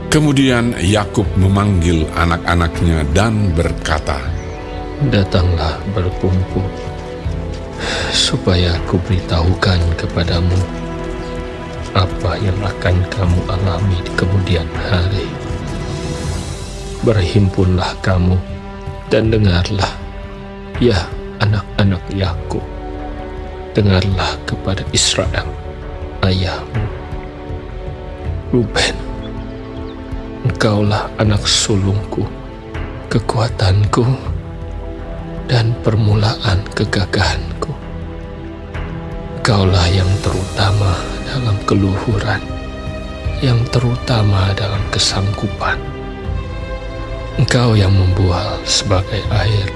Kemudian Yakub memanggil anak-anaknya dan berkata, "Datanglah berkumpul, supaya aku beritahukan kepadamu apa yang akan kamu alami di kemudian hari. Berhimpunlah kamu dan dengarlah, ya anak-anak Yakub, dengarlah kepada Israel, ayahmu. Ruben, engkaulah anak sulungku, kekuatanku, dan permulaan kegagahanku. Engkaulah yang terutama dalam keluhuran, yang terutama dalam kesanggupan. Engkau yang membual sebagai air,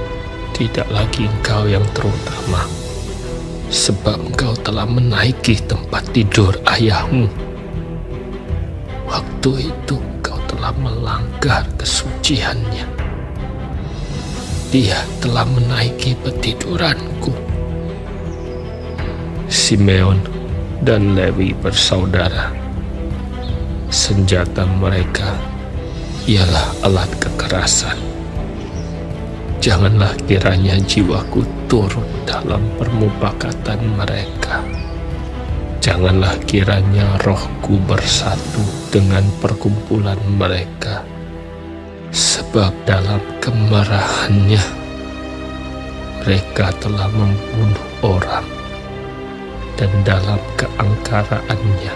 tidak lagi engkau yang terutama, sebab engkau telah menaiki tempat tidur ayahmu. Waktu itu engkau telah melanggar kesuciannya. Dia telah menaiki petiduranku." Simeon dan Lewi bersaudara. Senjata mereka ialah alat kekerasan. Janganlah kiranya jiwaku turut dalam permufakatan mereka. Janganlah kiranya rohku bersatu dengan perkumpulan mereka. Sebab dalam kemarahannya mereka telah membunuh orang, dan dalam keangkaraannya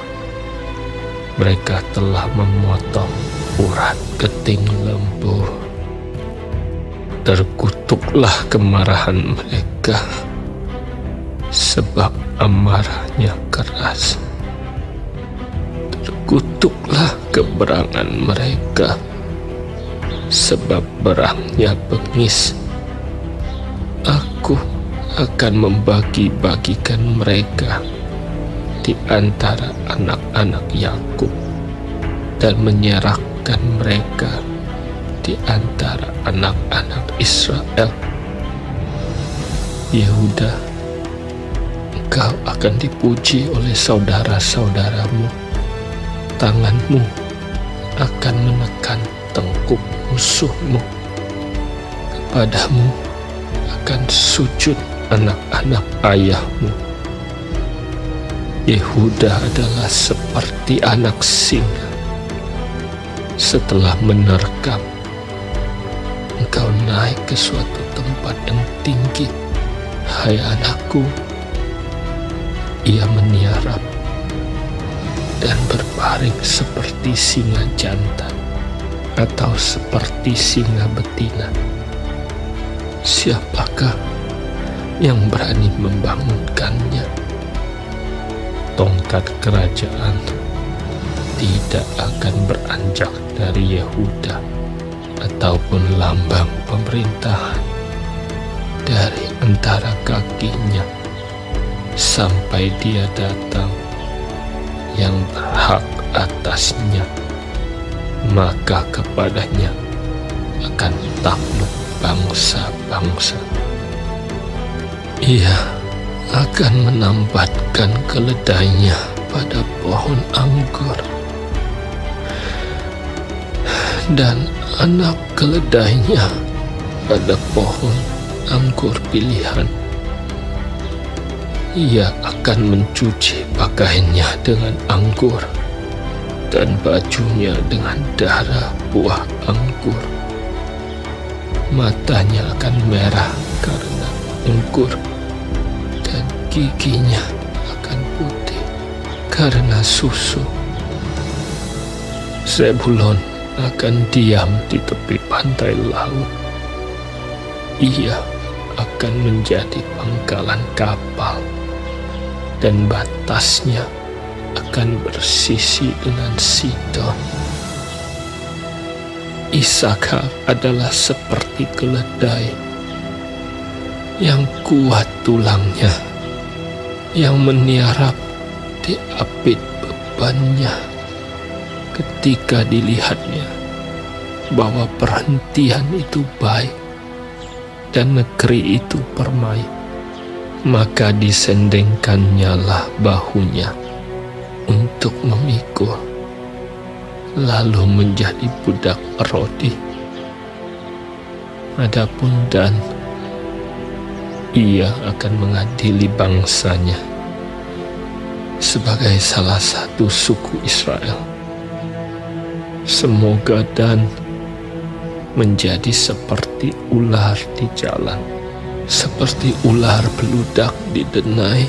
mereka telah memotong urat keting lembu. Terkutuklah kemarahan mereka, sebab amarahnya keras. Terkutuklah keberangan mereka, sebab berangnya bengis. Aku akan membagi-bagikan mereka di antara anak-anak Yakub dan menyerahkan mereka di antara anak-anak Israel. Yehuda, engkau akan dipuji oleh saudara-saudaramu. Tanganmu akan menekan tengkuk musuhmu. Kepadamu akan sujud anak-anak ayahmu. Yehuda adalah seperti anak singa. Setelah menerkam, engkau naik ke suatu tempat yang tinggi. Hai anakku, ia meniarap dan berbaring seperti singa jantan atau seperti singa betina. Siapakah yang berani membangunkannya? Tongkat kerajaan tidak akan beranjak dari Yehuda, ataupun lambang pemerintahan dari antara kakinya, sampai dia datang yang berhak atasnya, maka kepadanya akan takluk bangsa-bangsa. Ia akan menambatkan keledainya pada pohon anggur, dan anak keledainya pada pohon anggur pilihan. Ia akan mencuci pakaiannya dengan anggur, dan bajunya dengan darah buah anggur. Matanya akan merah karena anggur, dan giginya akan putih karena susu. Zebulon akan diam di tepi pantai laut. Ia akan menjadi pangkalan kapal, dan batasnya akan bersisi dengan Sidon. Isakar adalah seperti keledai yang kuat tulangnya, yang meniarap di apit bebannya. Ketika dilihatnya bahwa perhentian itu baik dan negeri itu permai, maka disendengkannyalah bahunya untuk memikul, lalu menjadi budak rodi. Adapun Dan, ia akan mengadili bangsanya sebagai salah satu suku Israel. Semoga Dan menjadi seperti ular di jalan, seperti ular beludak di denai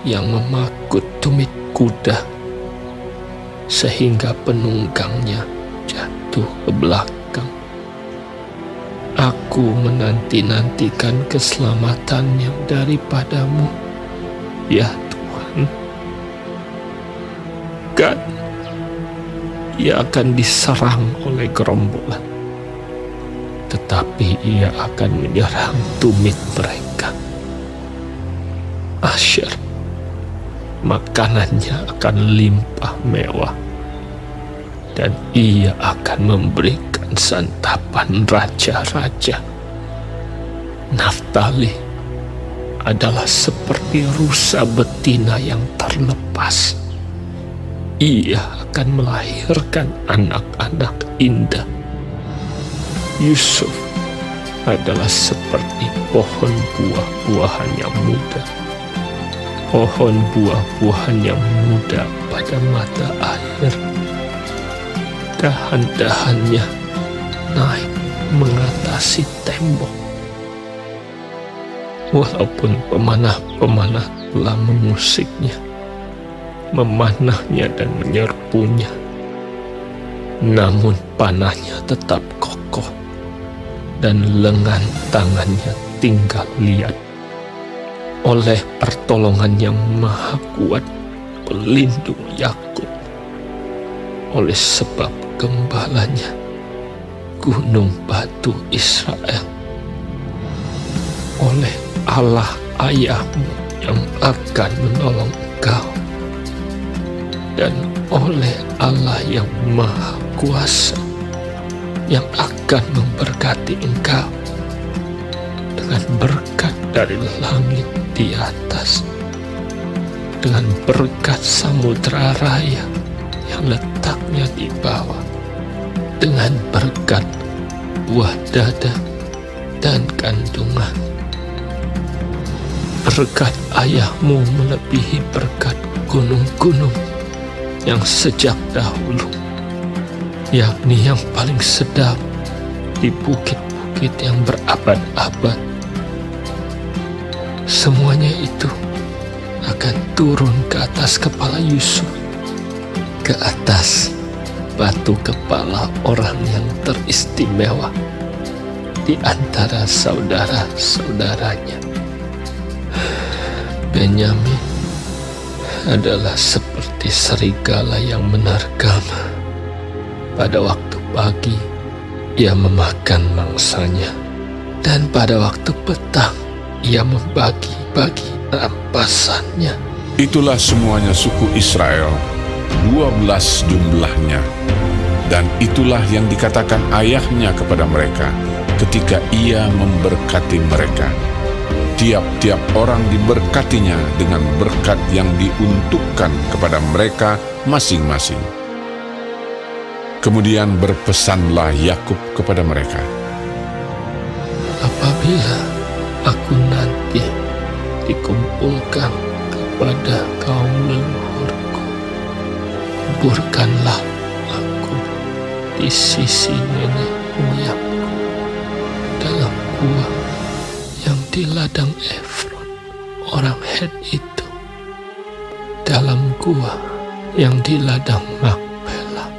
yang memakut tumit kuda sehingga penunggangnya jatuh ke belakang. Aku menanti-nantikan keselamatannya daripadamu, ya Tuhan. Gad, ia akan diserang oleh gerombolan, tetapi ia akan menyerang tumit mereka. Asher, makanannya akan limpah mewah, dan ia akan memberikan santapan raja-raja. Naftali adalah seperti rusa betina yang terlepas. Ia akan melahirkan anak-anak indah. Yusuf adalah seperti pohon buah-buahan yang muda. Pohon buah-buahan yang muda pada mata air. Dahan-dahannya naik mengatasi tembok. Walaupun pemanah-pemanah telah mengusiknya, memanahnya dan menyerbunya, namun panahnya tetap kokoh dan lengan tangannya tinggal liat. Oleh pertolongan yang maha kuat pelindung Yakub, oleh sebab gembalanya gunung batu Israel, oleh Allah ayahmu yang akan menolong engkau, dan oleh Allah yang maha kuasa yang akan memberkati engkau dengan berkat dari langit di atas, dengan berkat samudra raya yang letaknya di bawah, dengan berkat buah dada dan kandungan. Berkat ayahmu melebihi berkat gunung-gunung yang sejak dahulu, yakni yang paling sedap di bukit-bukit yang berabad-abad. Semuanya itu akan turun ke atas kepala Yusuf, ke atas batu kepala orang yang teristimewa di antara saudara-saudaranya. Benyamin adalah seperti serigala yang menerkam. Pada waktu pagi ia memakan mangsanya, dan pada waktu petang ia membagi-bagi rampasannya. Itulah semuanya suku Israel, 12 jumlahnya. Dan itulah yang dikatakan ayahnya kepada mereka ketika ia memberkati mereka. Tiap-tiap orang diberkatinya dengan berkat yang diuntukkan kepada mereka masing-masing. Kemudian berpesanlah Yakub kepada mereka, apabila aku nanti dikumpulkan kepada kaum leluhurku, kuburkanlah aku di sisi nenek moyangku dalam gua yang di ladang Efron orang Het itu, dalam gua yang di ladang Makpela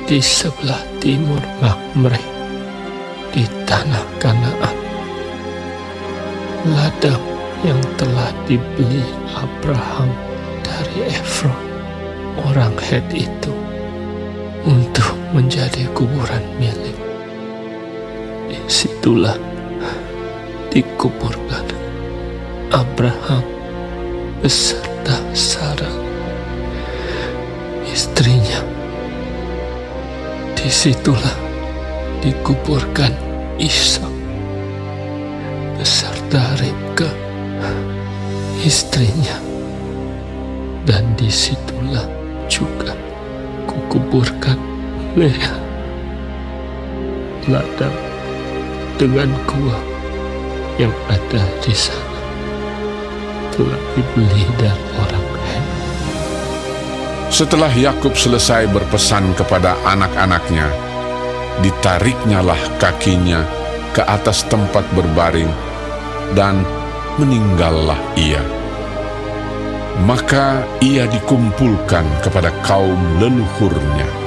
di sebelah timur Makmre di tanah Kanaan, ladang yang telah dibeli Abraham dari Efron orang Het itu untuk menjadi kuburan milik. Disitulah dikuburkan Abraham beserta Sarah istrinya. Disitulah dikuburkan Ishak beserta Ribka istrinya, dan disitulah juga kukuburkan kuburkan Lea. Ladang dengan gua yang ada di sana telah dibeli dari orang kaya. Setelah Yakub selesai berpesan kepada anak-anaknya, ditariknyalah kakinya ke atas tempat berbaring, dan meninggallah ia. Maka ia dikumpulkan kepada kaum leluhurnya.